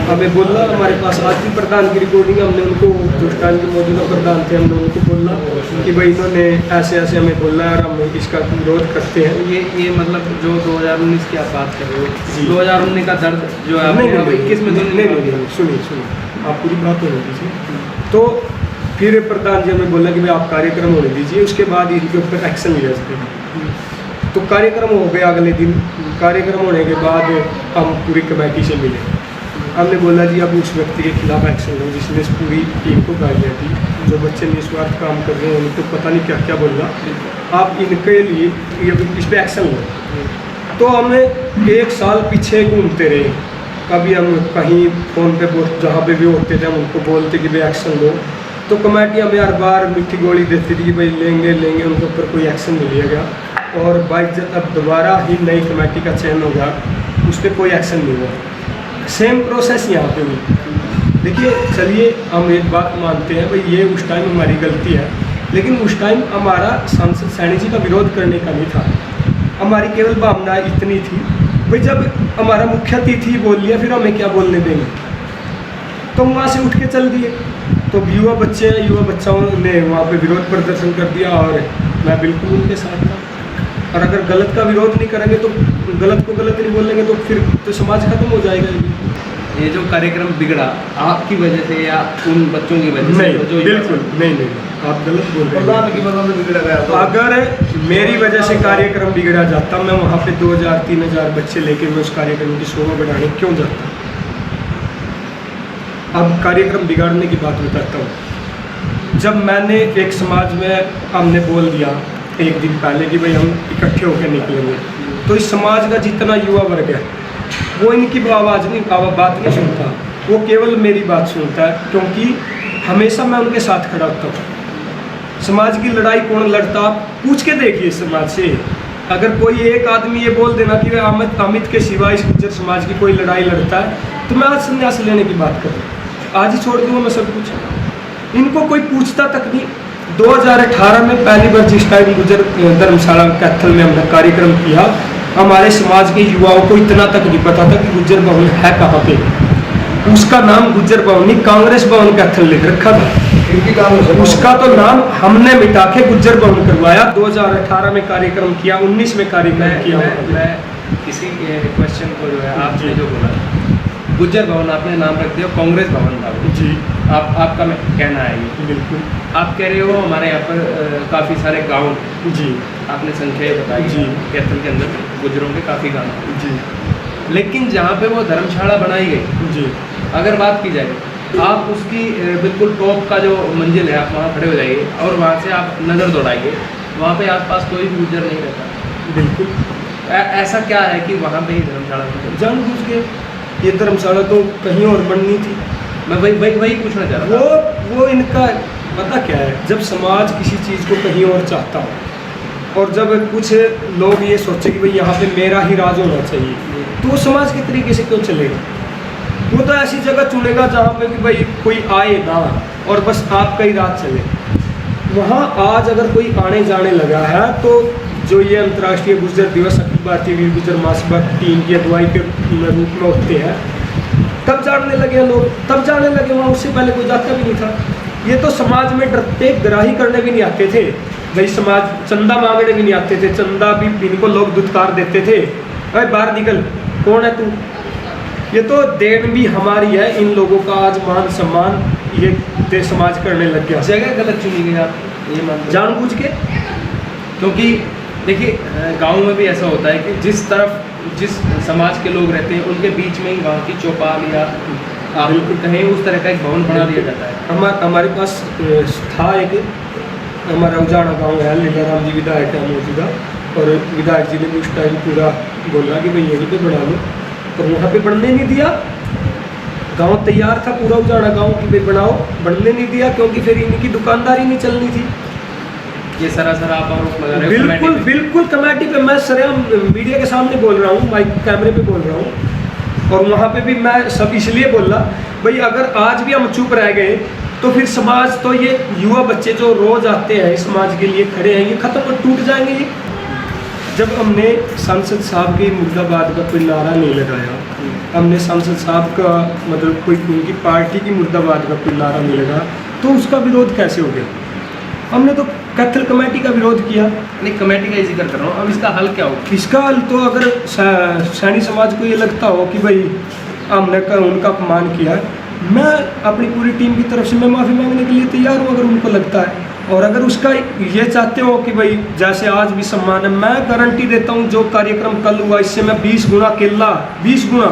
हमें बोला। हमारे पास आज भी प्रधान की रिकॉर्डिंग, हमने उनको जो उस टाइम के मौजूदा प्रधान थे हमने उनको बोला कि भाई इन्होंने ऐसे ऐसे हमें बोला और हम इसका विरोध करते हैं। ये मतलब जो 2019 की आप बात कर रहे हो, 2019 का दर्द जो है 21 में नहीं, सुनिए आप पूरी बात होने दीजिए। तो फिर प्रधान जी हमें बोला कि भाई आप कार्यक्रम होने दीजिए, उसके बाद इनके ऊपर एक्शन लिया जाए। तो कार्यक्रम हो गया। अगले दिन कार्यक्रम होने के बाद हम पूरी कमेटी से मिले। हमने बोला जी अब उस व्यक्ति के खिलाफ एक्शन लो जिसने इस पूरी टीम को गालियाँ दी, जो बच्चे निस्वार्थ काम कर रहे हैं उनको पता नहीं क्या क्या बोला, आप इनके लिए इस पर एक्शन लो। तो हमें 1 साल पीछे घूमते रहे। कभी हम कहीं फ़ोन पे जहाँ पे भी होते थे हम उनको बोलते कि भाई एक्शन लो, तो कमेटी हमें हर बार मीठी गोली देती थी कि भाई लेंगे, उनके ऊपर कोई एक्शन नहीं लिया गया। और बाइज्जत अब दोबारा ही नई कमेटी का चयन होगा, उस पर कोई एक्शन नहीं हुआ। सेम प्रोसेस यहाँ पे हुई। देखिए चलिए हम एक बात मानते हैं भाई ये उस टाइम हमारी गलती है, लेकिन उस टाइम हमारा सांसद सैनी जी का विरोध करने का नहीं था। हमारी केवल भावना इतनी थी भाई जब हमारा मुख्य अतिथि बोल लिया फिर हमें क्या बोलने देंगे, तो हम वहाँ से उठ के चल दिए। तो युवा बच्चों ने वहाँ पे विरोध प्रदर्शन कर दिया और मैं बिल्कुल उनके साथ था। और अगर गलत का विरोध नहीं करेंगे तो गलत को गलत नहीं बोलेंगे तो फिर तो समाज खत्म हो जाएगा। ये जो कार्यक्रम बिगड़ा आपकी वजह से या उन बच्चों की वजह से? नहीं, जो बिल्कुल नहीं, आप गलत बोल रहे हैं। बिगड़ा गया तो अगर मेरी वजह से कार्यक्रम बिगड़ा जाता, मैं वहाँ पे 2000-3000 बच्चे लेके मैं उस कार्यक्रम की शोभा बढ़ाने क्यों जाता? अब कार्यक्रम बिगाड़ने की बात बताता हूँ। जब मैंने एक समाज में हमने बोल दिया एक दिन पहले कि भाई हम इकट्ठे होकर निकलेंगे, तो इस समाज का जितना युवा वर्ग है वो इनकी बात नहीं सुनता, वो केवल मेरी बात सुनता है, क्योंकि हमेशा मैं उनके साथ खड़ा होता हूँ। समाज की लड़ाई कौन लड़ता, पूछ के देखिए समाज से। अगर कोई एक आदमी ये बोल देना कि अमित के सिवा इस गुज्जर समाज की कोई लड़ाई लड़ता है, तो मैं आज संन्यास लेने की बात करूँ, आज ही छोड़ दूँगा मैं सब कुछ। इनको कोई पूछता तक नहीं। 2018 में पहली बार जिस टाइम गुज्जर धर्मशाला कैथल में हमने कार्यक्रम किया, हमारे समाज के युवाओं को इतना तक नहीं पता था कि गुज्जर भवन है कहाँ पे। उसका नाम गुज्जर भवन नहीं, कांग्रेस भवन कैथल लिख रखा था। उसका तो नाम हमने मिटा के गुज्जर भवन करवाया। 2018 में कार्यक्रम किया, 19 में कार्यक्रम किया। मैं किसी क्वेश्चन को जो है आपने जो बोला गुज्जर भवन आपने नाम रख दिया, कांग्रेस भवन था जी। आपका कहना है ये? बिल्कुल। आप कह रहे हो हमारे यहाँ पर काफ़ी सारे गांव जी, आपने संख्या बताई जी, कैथल के अंदर गुजरों के काफ़ी गांव जी, लेकिन जहाँ पे वो धर्मशाला बनाई गई जी, अगर बात की जाए, आप उसकी बिल्कुल टॉप का जो मंजिल है आप वहाँ खड़े हो जाइए और वहाँ से आप नज़र दौड़ाइए, वहाँ पे आसपास कोई भी गुजर नहीं रहता। बिल्कुल। ऐसा क्या है कि वहाँ पे ही धर्मशाला बनी? जानबूझ के ये धर्मशाला तो कहीं और बननी थी। मैं वही पूछना चाह रहा था। वो इनका पता क्या है, जब समाज किसी चीज़ को कहीं और चाहता हो और जब कुछ लोग ये सोचे कि भाई यहाँ पे मेरा ही राज होना चाहिए, तो वो समाज के तरीके से क्यों चलेगा? वो तो ऐसी जगह चुनेगा जहाँ पे कि भाई कोई आए ना और बस आपका ही राज चले। वहाँ आज अगर कोई आने जाने लगा है तो जो ये अंतर्राष्ट्रीय गुज्जर दिवस अखिल भारतीय वीर गुज्जर महासभा टीम की अगुवाई के रूप में होते हैं, तब जानने लगे लोग, तब जाने लगे। वहाँ उससे पहले कोई जाता भी नहीं था। ये तो समाज में डरते ग्राही करने भी नहीं आते थे भाई, समाज चंदा मांगने भी नहीं आते थे। चंदा भी इनको लोग दुत्कार देते थे, भाई बाहर निकल, कौन है तू? ये तो देन भी हमारी है। इन लोगों का आज मान सम्मान ये समाज करने लग गया। जगह गलत चुनी गई आप ये मानते हैं? जानबूझ के, क्योंकि देखिए गांव में भी ऐसा होता है कि जिस समाज के लोग रहते हैं उनके बीच में ही गांव की चौपाल या आप कहें उस तरह का एक भवन बना दिया जाता है। हमारे पास था एक, हमारा उजाड़ा गांव है, लीलाराम जी विधायक है मौजूदा, और विधायक जी ने भी उस टाइम पूरा बोला कि भाई यहीं पे बना लो, और वहाँ पे बनने नहीं दिया। गांव तैयार था पूरा उजाड़ा गांव कि भाई बनाओ, बनने नहीं दिया, क्योंकि फिर इनकी दुकानदारी नहीं चलनी थी। ये सरासर आप आरोप लगा रहे हो? बिल्कुल बिल्कुल कमेटी पे मैं सरेआम मीडिया के सामने बोल रहा हूँ, माइक कैमरे पे बोल रहा हूँ, और वहाँ पे भी मैं सब इसलिए बोला भाई अगर आज भी हम चुप रह गए तो फिर समाज, तो ये युवा बच्चे जो रोज आते हैं समाज के लिए खड़े हैं, ये खत्म टूट जाएंगे। ये जब हमने सांसद साहब के मुर्दाबाद का कोई नारा नहीं लगाया, हमने सांसद साहब का मतलब कोई उनकी पार्टी की मुर्दाबाद का कोई नारा नहीं लगाया, तो उसका विरोध कैसे हो गया? हमने तो कैथल कमेटी का विरोध किया। नहीं, कमेटी का ही जिक्र कर रहा हूँ। अब इसका हल क्या हो? इसका हल तो अगर सैनी समाज को ये लगता हो कि भाई हमने उनका अपमान किया है, मैं अपनी पूरी टीम की तरफ से मैं माफ़ी मांगने के लिए तैयार हूँ अगर उनको लगता है। और अगर उसका ये चाहते हो कि भाई जैसे आज भी सम्मान है, मैं गारंटी देता हूँ जो कार्यक्रम कल हुआ इससे मैं 20 गुना केला, 20 गुना,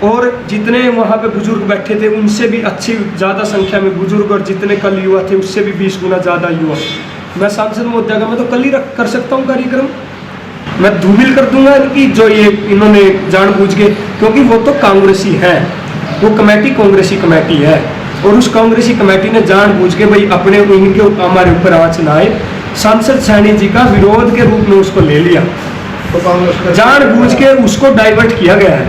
और जितने वहाँ पे बुजुर्ग बैठे थे उनसे भी अच्छी ज़्यादा संख्या में बुजुर्ग, और जितने कल युवा थे उससे भी 20 गुना ज़्यादा युवा। मैं सांसद महोदय का मैं तो कल ही कर सकता हूँ कार्यक्रम, मैं धूमिल कर दूंगा इनकी जो ये इन्होंने जानबूझ के, क्योंकि वो तो कांग्रेसी है, वो कमेटी कांग्रेसी कमेटी है, और उस कांग्रेसी कमेटी ने जानबूझ के भाई अपने इनके हमारे ऊपर आँच न आए, सांसद सैनी जी का विरोध के रूप में उसको ले लिया, जानबूझ के उसको डाइवर्ट किया गया है।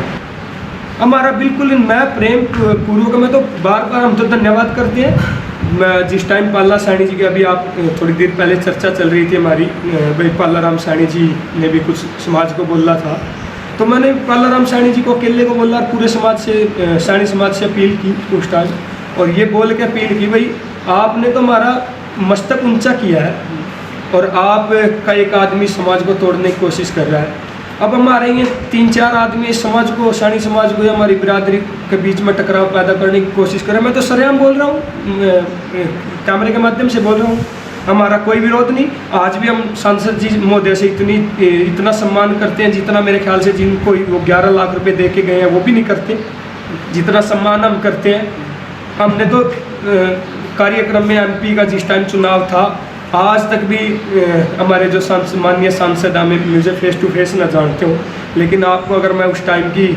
हमारा बिल्कुल मैं प्रेम पूर्वक, मैं तो बार बार हम तो धन्यवाद करते हैं। मैं जिस टाइम पाला सैनी जी की अभी आप थोड़ी देर पहले चर्चा चल रही थी हमारी, भाई पाला राम सैनी जी ने भी कुछ समाज को बोला था, तो मैंने पाला राम सैनी जी को अकेले को बोला, पूरे समाज से सैनी समाज से अपील की उस टाइम, और ये बोल के अपील की भाई आपने तो हमारा मस्तक ऊंचा किया है, और आप का एक आदमी समाज को तोड़ने की कोशिश कर रहा है। अब हमारे ये 3-4 आदमी इस समाज को, सैनी समाज को या हमारी बिरादरी के बीच में टकराव पैदा करने की कोशिश कर रहे हैं। मैं तो सरेआम बोल रहा हूँ, कैमरे के माध्यम से बोल रहा हूँ, हमारा कोई विरोध नहीं। आज भी हम सांसद जी महोदय से इतना सम्मान करते हैं जितना मेरे ख्याल से जिनको वो 11 लाख रुपए दे के गए हैं वो भी नहीं करते, जितना सम्मान हम करते हैं। हमने तो कार्यक्रम में MP का जिस टाइम चुनाव था, आज तक भी हमारे जो माननीय सांसद हमें मुझे फेस टू फेस ना जानते हो, लेकिन आपको अगर मैं उस टाइम की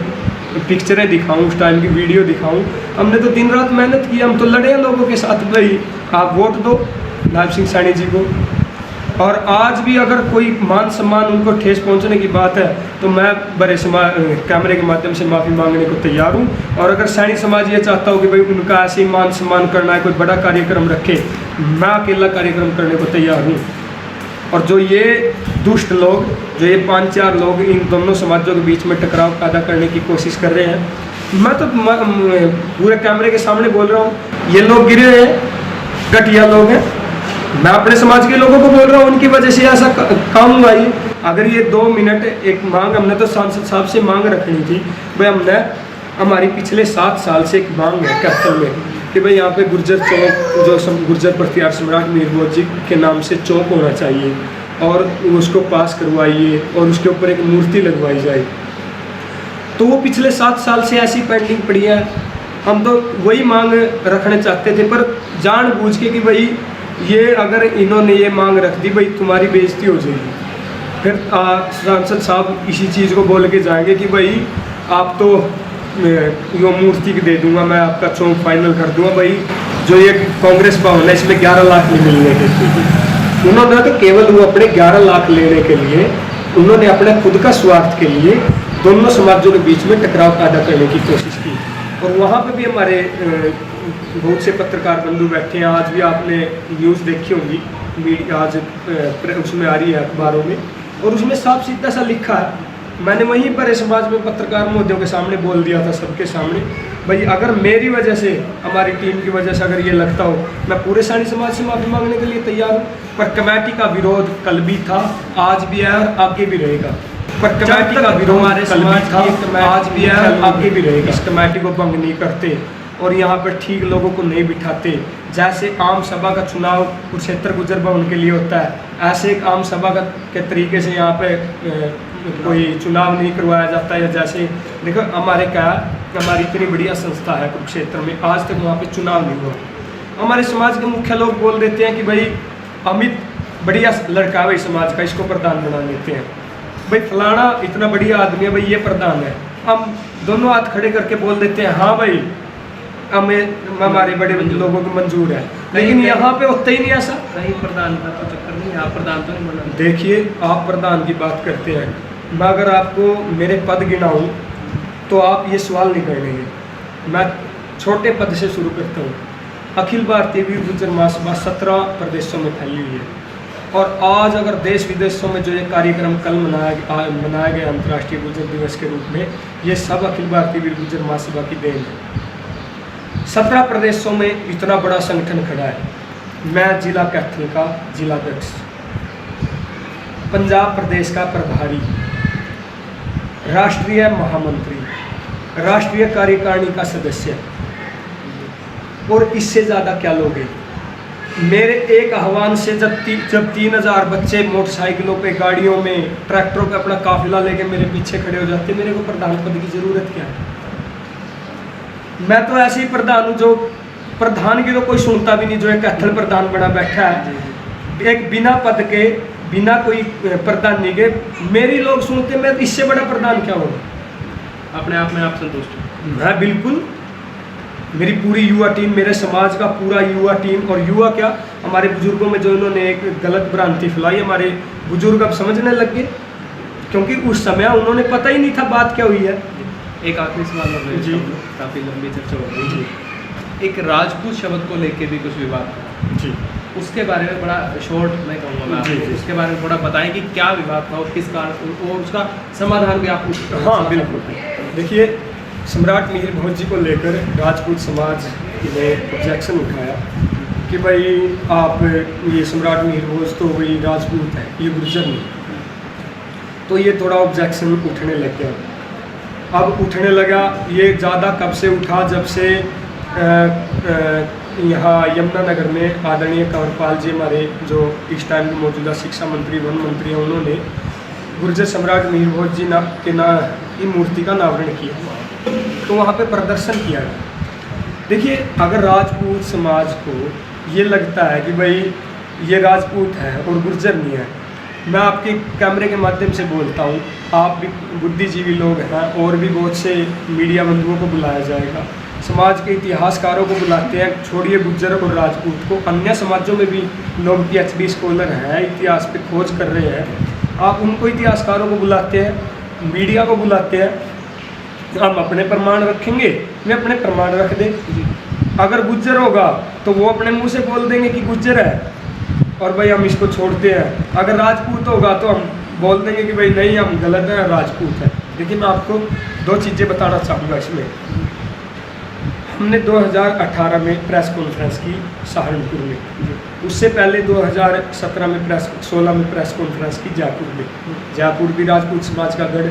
पिक्चरें दिखाऊं, उस टाइम की वीडियो दिखाऊं, हमने तो दिन रात मेहनत की, हम तो लड़े हैं लोगों के साथ, भाई आप वोट दो लाभ सिंह सैनी जी को। और आज भी अगर कोई मान सम्मान उनको ठेस पहुंचने की बात है तो मैं बड़े कैमरे के माध्यम से माफ़ी मांगने को तैयार हूं। और अगर सैनी समाज ये चाहता हो कि भाई उनका ऐसे ही मान सम्मान करना है, कोई बड़ा कार्यक्रम रखे, मैं अकेला कार्यक्रम करने को तैयार हूँ। और जो ये दुष्ट लोग, जो ये 5-4 लोग इन दोनों समाजों के बीच में टकराव पैदा करने की कोशिश कर रहे हैं, मैं तो पूरे कैमरे के सामने बोल रहा हूँ, ये लोग गिरे हैं, घटिया लोग हैं। मैं अपने समाज के लोगों को बोल रहा हूँ, उनकी वजह से ऐसा काम हुआ ही। अगर ये 2 मिनट एक मांग, हमने तो सांसद साहब से मांग रखनी थी भाई, हमने हमारी पिछले 7 साल से एक मांग है कैथल में कि भाई यहाँ पे गुर्जर चौक, जो गुर्जर प्रतिहार सम्राट मीर भोज जी के नाम से चौक होना चाहिए, और उसको पास करवाइए और उसके ऊपर एक मूर्ति लगवाई जाए। तो वो पिछले 7 साल से ऐसी पेंडिंग पड़ी है। हम तो वही मांग रखना चाहते थे, पर जानबूझ के कि भाई ये अगर इन्होंने ये मांग रख दी भाई तुम्हारी बेइज्जती हो जाएगी, फिर सांसद साहब इसी चीज़ को बोल के जाएंगे कि भाई आप तो यो मूर्ति दे दूंगा, मैं आपका चौक फाइनल कर दूंगा। भाई जो ये कांग्रेस भवन है इसमें 11 लाख नहीं मिलने के, उन्होंने तो केवल वो अपने 11 लाख लेने के लिए, उन्होंने अपने खुद का स्वार्थ के लिए दोनों समाजों के बीच में टकराव पैदा करने की कोशिश की। और वहाँ पे भी हमारे बहुत से पत्रकार बंधु बैठे हैं। आज भी आपने न्यूज़ देखी होगी, मीडिया आज उसमें आ रही है अखबारों में, और उसमें साफ सीधा सा लिखा है। मैंने वहीं पर समाज में पत्रकार महोदयों के सामने बोल दिया था, सबके सामने, भाई अगर मेरी वजह से, हमारी टीम की वजह से अगर ये लगता हो, मैं पूरे सैनी समाज से माफ़ी मांगने के लिए तैयार हूँ। पर कमेटी का विरोध कल भी था, आज भी है और आगे भी रहेगा। पर कमेटी का विरोध हमारे समाज था, आज भी है, आगे भी रहेगा। इस कमेटी को भंग नहीं करते और यहाँ पर ठीक लोगों को नहीं बिठाते। जैसे आम सभा का चुनाव कुरुक्षेत्र गुर्जर भवन के लिए होता है, ऐसे एक आम सभा के तरीके से यहाँ पे कोई चुनाव नहीं करवाया जाता। या जैसे देखो हमारे क्या, हमारी इतनी बढ़िया संस्था है कुरुक्षेत्र में, आज तक वहाँ पे चुनाव नहीं हुआ। हमारे समाज के मुख्य लोग बोल देते हैं कि भाई अमित बढ़िया लड़का है भाई समाज का, इसको प्रधान बना लेते हैं। भाई फलाना इतना बढ़िया आदमी है भाई, ये प्रधान है। हम दोनों हाथ खड़े करके बोल देते हैं हाँ भाई हमें हमारे बड़े लोगों को मंजूर है, लेकिन यहाँ पे होता ही नहीं ऐसा। कहीं प्रधान का तो चक्कर नहीं, आप प्रधान तो नहीं बना। देखिए आप प्रधान की बात करते हैं, मैं अगर आपको मेरे पद गिनाऊँ तो आप ये सवाल नहीं करेंगे। मैं छोटे पद से शुरू करता हूँ। अखिल भारतीय वीर गुर्जर महासभा 17 प्रदेशों में फैली हुई है, और आज अगर देश विदेशों में जो ये कार्यक्रम कल मनाया गया अंतर्राष्ट्रीय गुर्जर दिवस के रूप में, ये सब अखिल भारतीय वीर गुर्जर महासभा की देन है। 17 प्रदेशों में इतना बड़ा संगठन खड़ा है। मैं जिला कैथल का जिलाध्यक्ष, पंजाब प्रदेश का प्रभारी, राष्ट्रीय महामंत्री, राष्ट्रीय कार्यकारिणी का सदस्य, और इससे ज़्यादा क्या लोग हैं। मेरे एक आह्वान से जब 3000 बच्चे मोटरसाइकिलों पे, गाड़ियों में, ट्रैक्टरों पे अपना काफिला लेके मेरे पीछे खड़े हो जाते, मेरे को प्रधान पद की ज़रूरत क्या है। मैं तो ऐसे ही प्रधान हूँ जो प्रधान की तो कोई सुनता भी नहीं, जो एक कैथल प्रधान बना बैठा है, एक बिना पद के, बिना कोई प्रधानी के मेरी लोग सुनते, मैं इससे बड़ा प्रधान क्या हूँ। अपने आप में आप संतुष्ट हैं? मैं बिल्कुल, मेरी पूरी युवा टीम, मेरे समाज का पूरा युवा टीम, और युवा क्या, हमारे बुजुर्गों में जो इन्होंने एक गलत भ्रांति फैलाई, हमारे बुजुर्ग अब समझने लग गए, क्योंकि उस समय उन्होंने पता ही नहीं था बात क्या हुई है। एक आखिरी सवाल हो जी, काफ़ी लंबी चर्चा हो रही है। एक राजपूत शब्द को लेके भी कुछ विवाद था जी, उसके बारे में बड़ा शॉर्ट मैं कहूँगा मैं जी, आपको, जी। उसके बारे में थोड़ा बताएं कि क्या विवाद था और किस कारण, और उसका समाधान भी आप हाँ बिल्कुल। देखिए सम्राट मिहिर भोज जी को लेकर राजपूत समाज ने ऑब्जेक्शन उठाया कि भाई आप ये सम्राट मिहिर भोज तो वही राजपूत है, ये गुर्जर नहीं। तो ये थोड़ा ऑब्जेक्शन उठने लग गया। अब उठने लगा ये ज़्यादा कब से उठा, जब से यहाँ यमुनानगर में आदरणीय कंवरपाल जी हमारे जो इस टाइम के मौजूदा शिक्षा मंत्री, वन मंत्री हैं, उन्होंने गुर्जर सम्राट मिहिर भोज जी की मूर्ति का अनावरण किया, तो वहाँ पे प्रदर्शन किया गया। देखिए अगर राजपूत समाज को ये लगता है कि भाई ये राजपूत है और गुर्जर नहीं है, मैं आपके कैमरे के माध्यम से बोलता हूँ, आप भी बुद्धिजीवी लोग हैं, और भी बहुत से मीडिया बंधुओं को बुलाया जाएगा, समाज के इतिहासकारों को बुलाते हैं, छोड़िए गुर्जर और राजपूत को, अन्य समाजों में भी लोग PhD स्कॉलर हैं, इतिहास पे खोज कर रहे हैं, आप उनको इतिहासकारों को बुलाते हैं, मीडिया को बुलाते हैं, हम अपने प्रमाण रखेंगे, वे अपने प्रमाण रख दें। अगर गुर्जर होगा तो वो अपने मुंह से बोल देंगे कि गुर्जर है और भाई हम इसको छोड़ते हैं, अगर राजपूत होगा तो हम बोल देंगे कि भाई नहीं हम गलत हैं, राजपूत है। देखिए मैं आपको 2 चीज़ें बताना चाहूँगा इसमें। हमने 2018 में प्रेस कॉन्फ्रेंस की सहारनपुर में, उससे पहले 2017 में 16 में प्रेस कॉन्फ्रेंस की जयपुर में। जयपुर भी राजपूत समाज का गढ़,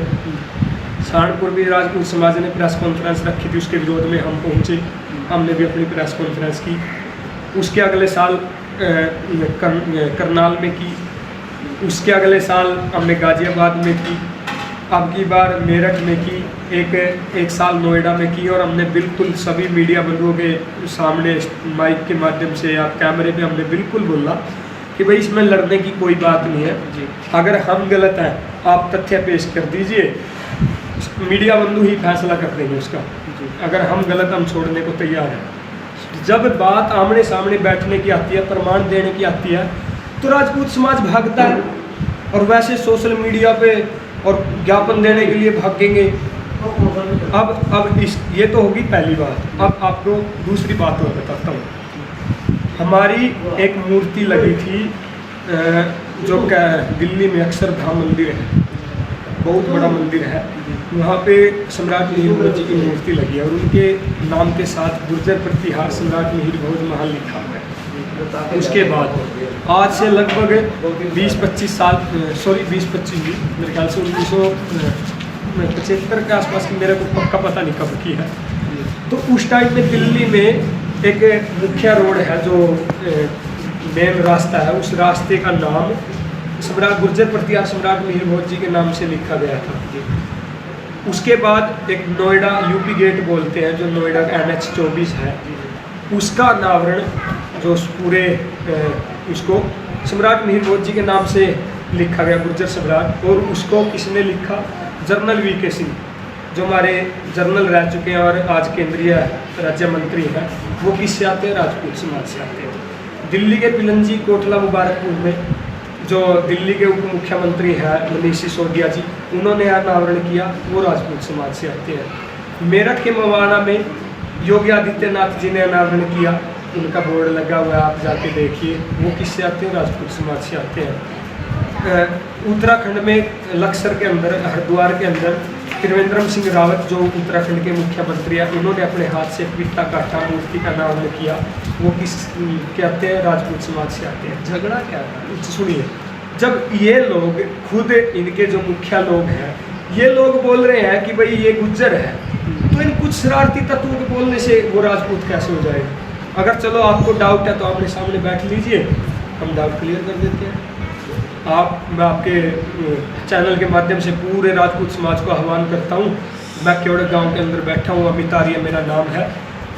सहारनपुर भी राजपूत समाज ने प्रेस कॉन्फ्रेंस रखी थी, उसके विरोध में हम पहुँचे, हमने भी अपनी प्रेस कॉन्फ्रेंस की। उसके अगले साल करनाल में की, उसके अगले साल हमने गाज़ियाबाद में की, अब की बार मेरठ में की, एक साल नोएडा में की, और हमने बिल्कुल सभी मीडिया बंधुओं के सामने माइक के माध्यम से या कैमरे पे हमने बिल्कुल बोला कि भाई इसमें लड़ने की कोई बात नहीं है जी। अगर हम गलत हैं आप तथ्य पेश कर दीजिए, मीडिया बंधु ही फैसला कर देंगे उसका। अगर हम गलत, हम छोड़ने को तैयार हैं। जब बात आमने सामने बैठने की आती है, प्रमाण देने की आती है, तो राजपूत समाज भागता है, और वैसे सोशल मीडिया पे और ज्ञापन देने के लिए भागेंगे। अब ये तो होगी पहली बात। अब आपको दूसरी बात और बताता हूँ। हमारी एक मूर्ति लगी थी जो दिल्ली में अक्षरधाम मंदिर है, बहुत बड़ा मंदिर है, वहाँ पे सम्राट मिहिर भोज जी की मूर्ति लगी है, और उनके नाम के साथ गुर्जर प्रतिहार सम्राट मिहिर भोज महल लिखा हुआ है। उसके बाद आज से लगभग 20-25 साल, सॉरी 20-25 मेरे ख्याल से 1975 के आसपास की, मेरे को पक्का पता नहीं कब की है, तो उस टाइम में दिल्ली में एक मुख्य रोड है जो मेन रास्ता है, उस रास्ते का नाम सम्राट गुर्जर प्रतिहार सम्राट मिहिर भोज जी के नाम से लिखा गया था। उसके बाद एक नोएडा यूपी गेट बोलते हैं, जो नोएडा NH 24 है, उसका नामकरण जो पूरे उसको सम्राट मिहिर भोज जी के नाम से लिखा गया, गुर्जर सम्राट। और उसको किसने लिखा? जनरल VK सिंह, जो हमारे जनरल रह चुके हैं और आज केंद्रीय राज्य मंत्री हैं। वो किससे आते हैं? राजपूत समाज से आते हैं। दिल्ली के पिलंजी कोटला मुबारकपुर में जो दिल्ली के उप मुख्यमंत्री हैं मनीष सिसोदिया जी, उन्होंने अनावरण किया, वो राजपूत समाज से आते हैं। मेरठ के मवाना में योगी आदित्यनाथ जी ने अनावरण किया, उनका बोर्ड लगा हुआ है, आप जाके देखिए, वो किससे आते हैं? राजपूत समाज से आते हैं। उत्तराखंड में लक्सर के अंदर, हरिद्वार के अंदर त्रिवेंद्र सिंह रावत जो उत्तराखंड के मुख्यमंत्री हैं, उन्होंने अपने हाथ से पिट्टा काटा, मूर्ति का अनावरण किया, वो किस कहते हैं? राजपूत समाज से आते हैं। झगड़ा क्या था? सुनिए, जब ये लोग खुद, इनके जो मुखिया लोग हैं, ये लोग बोल रहे हैं कि भाई ये गुज्जर है, तो इन कुछ शरारती तत्वों के बोलने से वो राजपूत कैसे हो जाएगा? अगर चलो आपको डाउट है तो आमने सामने बैठ लीजिए, हम डाउट क्लियर कर देते हैं। मैं आपके चैनल के माध्यम से पूरे राजपूत समाज को आह्वान करता हूँ। मैं केवड़ गांव के अंदर बैठा हूँ, अमित आर्य मेरा नाम है।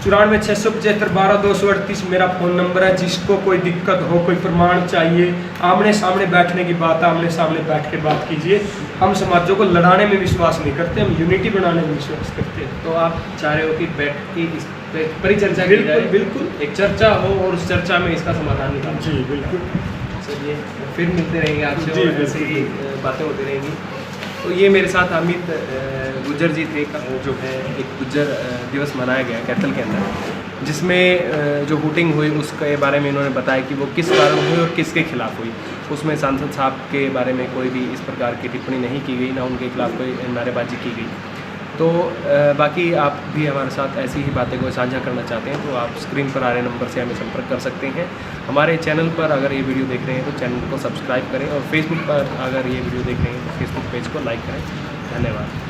94 675 12 238 मेरा फ़ोन नंबर है। जिसको कोई दिक्कत हो, कोई प्रमाण चाहिए, आमने सामने बैठने की बात, आमने सामने बैठ के बात कीजिए। हम समाजों को लड़ाने में विश्वास नहीं करते, हम यूनिटी बनाने में विश्वास करते हैं। तो आप चाह रहे हो कि बैठ के इस पे परिचर्चा की जाए? बिल्कुल, एक चर्चा हो और उस चर्चा में इसका समाधान निकालें। जी बिल्कुल। चलिए, फिर मिलते रहेंगे आपसे जी, और ऐसे ही बातें होती रहेंगी। तो ये मेरे साथ अमित गुज्जर जी थे, जो है एक गुज्जर दिवस मनाया गया कैथल के अंदर, जिसमें जो हुटिंग हुई उसके बारे में इन्होंने बताया कि वो किस कारण हुई और किसके खिलाफ हुई। उसमें सांसद साहब के बारे में कोई भी इस प्रकार की टिप्पणी नहीं की गई, ना उनके खिलाफ कोई नारेबाजी की गई। तो बाकी आप भी हमारे साथ ऐसी ही बातें को साझा करना चाहते हैं तो आप स्क्रीन पर आ रहे नंबर से हमें संपर्क कर सकते हैं। हमारे चैनल पर अगर ये वीडियो देख रहे हैं तो चैनल को सब्सक्राइब करें, और फेसबुक पर अगर ये वीडियो देख रहे हैं तो फेसबुक पेज को लाइक करें। धन्यवाद।